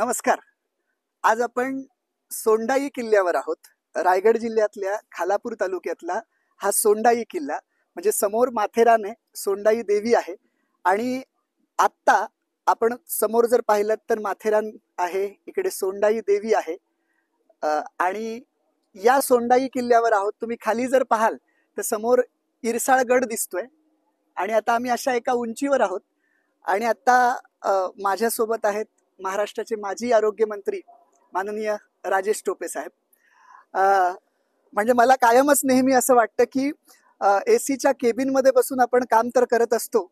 नमस्कार. आज आपण सोंडाई किल्ल्यावर आहोत. रायगड जिल्ह्यातल्या खालापूर तालुक्यातला हा सोंडाई किल्ला, म्हणजे समोर माथेरान आहे, सोंडाई देवी आहे आणि आत्ता आपण समोर जर पाहिलं तर माथेरान आहे, इकडे सोंडाई देवी आहे. आणि या सोंडाई किल्ल्यावर आहोत. तुम्ही खाली जर पाहाल तर समोर इरसाळगड दिसतोय आणि आता आम्ही अशा एका उंचीवर आहोत. आणि आता माझ्यासोबत आहेत महाराष्ट्राचे माजी आरोग्य मंत्री माननीय राजेश टोपे साहेब. म्हणजे मला कायमच नेहमी असं वाटतं की एसीच्या केबिनमध्ये बसून आपण काम तर करत असतो,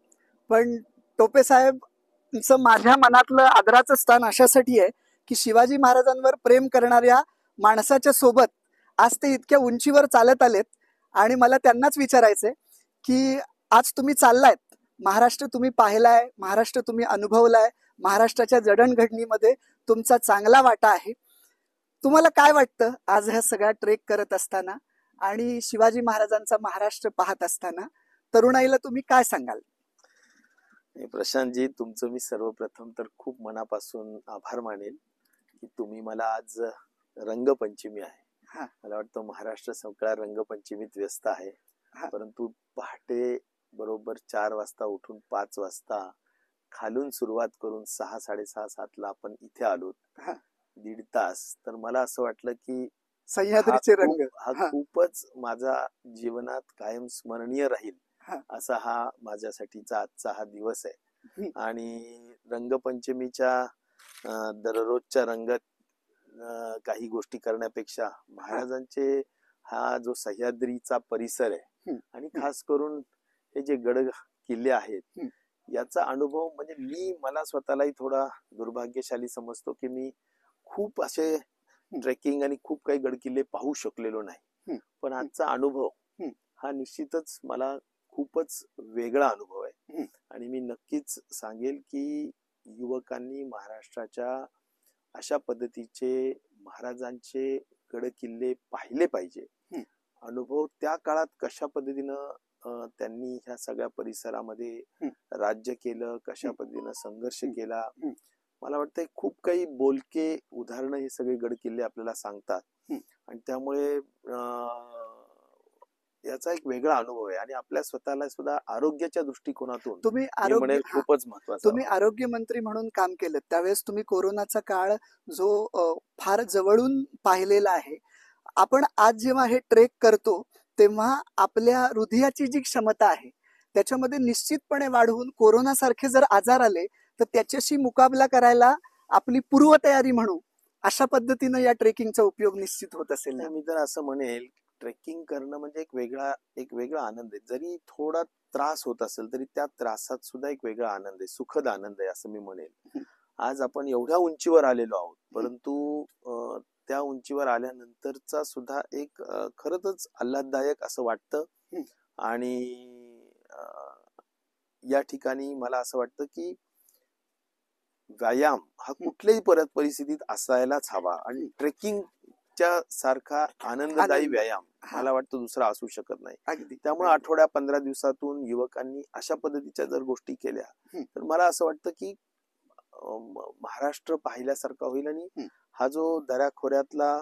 पण टोपे साहेबचं माझ्या मनातलं आदराचं स्थान अशासाठी आहे की शिवाजी महाराजांवर प्रेम करणाऱ्या माणसाच्या सोबत आज ते इतक्या उंचीवर चालत आलेत. आणि मला त्यांनाच विचारायचंय की आज तुम्ही चाललायत, महाराष्ट्र तुम्ही पाहिलाय, महाराष्ट्र तुम्ही अनुभवलाय, महाराष्ट्राच्या जडणघडणीमध्ये तुमचा चांगला वाटा आहे. तुम्हाला काय वाटतं आज ह्या सगळ्या ट्रेक करत असताना आणि शिवाजी महाराजांचा महाराष्ट्र पाहत असताना तरुणाईला तुम्ही काय सांगाल? प्रशांतजी, तुमचं मी सर्वप्रथम तर खूप मनापासून आभार मानेल की तुम्ही मला आज रंगपंचमी आहे, मला वाटतं महाराष्ट्र सगळा रंगपंचमीत व्यस्त आहे, परंतु पहाटे बरोबर 4 वाजता उठून 5 वाजता खालून सुरुवात करून 6, 6:30, 7 ला आपण इथे आलो. 1.5 तास. तर मला असं वाटलं की सह्याद्रीचे रंग हा खूपच माझा जीवनात कायम स्मरणीय राहील असा हा माझ्यासाठीचा आजचा हा दिवस आहे. आणि रंगपंचमीच्या दररोजच्या रंगत काही गोष्टी करण्यापेक्षा महाराजांचे हा जो सह्याद्रीचा परिसर आहे आणि खास करून हे जे गड किल्ले आहेत याचा अनुभव, म्हणजे मला स्वतःलाही थोडा दुर्भाग्यशाली समजतो की मी खूप असे ट्रेकिंग आणि खूप काही गडकिल्ले पाहू शकलेलो नाही, पण आजचा अनुभव हा निश्चितच मला खूपच वेगळा अनुभव आहे. आणि मी नक्कीच सांगेल की युवकांनी महाराष्ट्राच्या अशा पद्धतीचे महाराजांचे गडकिल्ले पाहिले पाहिजे. अनुभव त्या काळात कशा पद्धतीनं त्यांनी ह्या सगळ्या परिसरामध्ये राज्य केलं, कशा पद्धतीनं संघर्ष केला, मला वाटतं खूप काही बोलके उदाहरणं हे सगळे गडकिल्ले आपल्याला सांगतात. आणि त्यामुळे याचा एक वेगळा अनुभव आहे. आणि आपल्या स्वतःला सुद्धा आरोग्याच्या दृष्टिकोनातून तुम्ही खूपच महत्वाचं, तुम्ही आरोग्य मंत्री म्हणून काम केलं त्यावेळेस तुम्ही कोरोनाचा काळ जो फार जवळून पाहिलेला आहे. आपण आज जेव्हा हे ट्रेक करतो तेव्हा आपल्या हृदयाची जी क्षमता आहे त्याच्यामध्ये निश्चितपणे वाढवून कोरोनासारखे जर आजार आले तर त्याच्याशी मुकाबला करायला आपली पूर्वतयारी म्हणू अशा पद्धतीनं या ट्रेकिंगचा उपयोग निश्चित होत असेल. मी तर असं म्हणेल, ट्रेकिंग करणं म्हणजे एक वेगळा आनंद आहे. जरी थोडा त्रास होत असेल तरी त्या त्रासात सुद्धा एक वेगळा आनंद आहे, सुखद आनंद आहे असं मी म्हणेल. आज आपण एवढ्या उंचीवर आलेलो आहोत, परंतु त्या उंचीवर आल्यानंतरचा सुद्धा एक खरंच आल्हाददायक असं वाटतं. आणि या ठिकाणी मला असं वाटतं की व्यायाम हा कुठल्याही परिस्थितीत असायलाच हवा. आणि ट्रेकिंगच्या सारखा आनंददायी व्यायाम मला वाटतं दुसरा असू शकत नाही. त्यामुळे 15 दिवसातून युवकांनी अशा पद्धतीच्या जर गोष्टी केल्या तर मला असं वाटतं की महाराष्ट्र पाहिल्यासारखा होईल. आणि हा जो दऱ्याखोऱ्यातला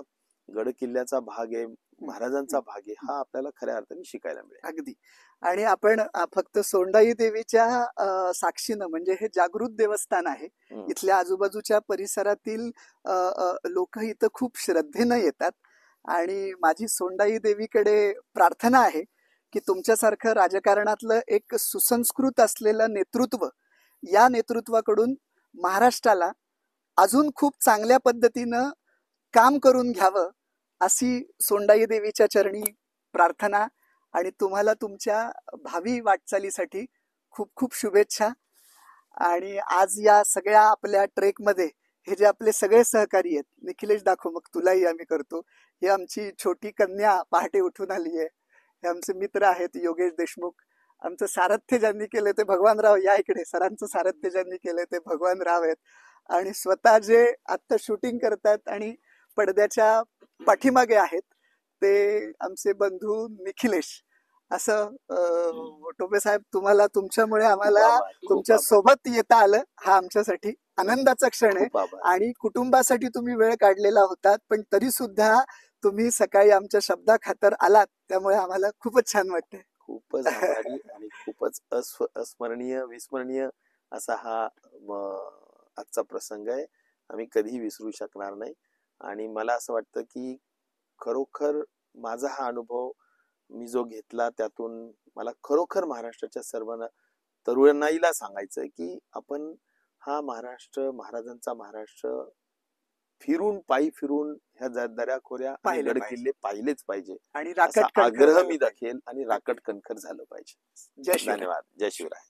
गड किल्ल्याचा भाग आहे, महाराजांचा भाग आहे, हा आपल्याला खऱ्या अर्थाने शिकायला मिळेल. अगदी. आणि आपण फक्त सोंडाई देवीच्या साक्षीनं, म्हणजे हे जागृत देवस्थान आहे, इथल्या आजूबाजूच्या परिसरातील लोक इथं खूप श्रद्धेनं येतात. आणि माझी सोंडाई देवीकडे प्रार्थना आहे की तुमच्यासारखं राजकारणातलं एक सुसंस्कृत असलेलं नेतृत्व, या नेतृत्वाकडून महाराष्ट्राला अजून खूप चांगल्या पद्धतीनं काम करून घ्यावं अशी सोंडाई देवीच्या चरणी प्रार्थना. आणि तुम्हाला तुमच्या भावी वाटचालीसाठी खूप खूप शुभेच्छा. आणि आज या सगळ्या आपल्या ट्रेकमध्ये हे जे आपले सगळे सहकारी आहेत, निखिलेश दाखव मग तुलाही आम्ही करतो, ही आमची छोटी कन्या पहाटे उठून आली आहे, हे आमचे मित्र आहेत योगेश देशमुख, आमचं सारथ्य ज्यांनी केलं ते भगवानराव, या इकडे सरांचं सारथ्य ज्यांनी केलं ते भगवानराव आहेत. आणि स्वतः जे आत्ता शूटिंग करतात आणि पडद्याच्या पाठीमागे आहेत ते आमचे बंधू निखिलेश. असं टोपे साहेब, तुम्हाला तुमच्यामुळे आम्हाला तुमच्या सोबत येता आलं, हा आमच्यासाठी आनंदाचा क्षण आहे. खूप आभार. आणि कुटुंबासाठी तुम्ही वेळ काढलेला होता, पण तरी सुद्धा तुम्ही सकाळी आमच्या शब्दाखातर आलात, त्यामुळे आम्हाला खूपच छान वाटतंय. खूपच आभारी आणि खूपच अस्मरणीय विस्मरणीय असा हा आजचा प्रसंग आहे. आम्ही कधीही विसरू शकणार नाही. आणि मला असं वाटतं की खरोखर माझा हा अनुभव मी जो घेतला त्यातून मला खरोखर महाराष्ट्राच्या सर्व तरुणाईला सांगायचंय की आपण हा महाराष्ट्र, महाराजांचा महाराष्ट्र फिरून, पायी फिरून ह्या दऱ्याखोऱ्या आणि पाहिले गड पाहिजे. किल्ले पाहिलेच पाहिजे आणि असा राकट कणखर आग्रह झालं मी पाहिजे. दाखेल आणि राकट कणखर झालं पाहिजे. जय शिवराय. धन्यवाद. जय शिवराय.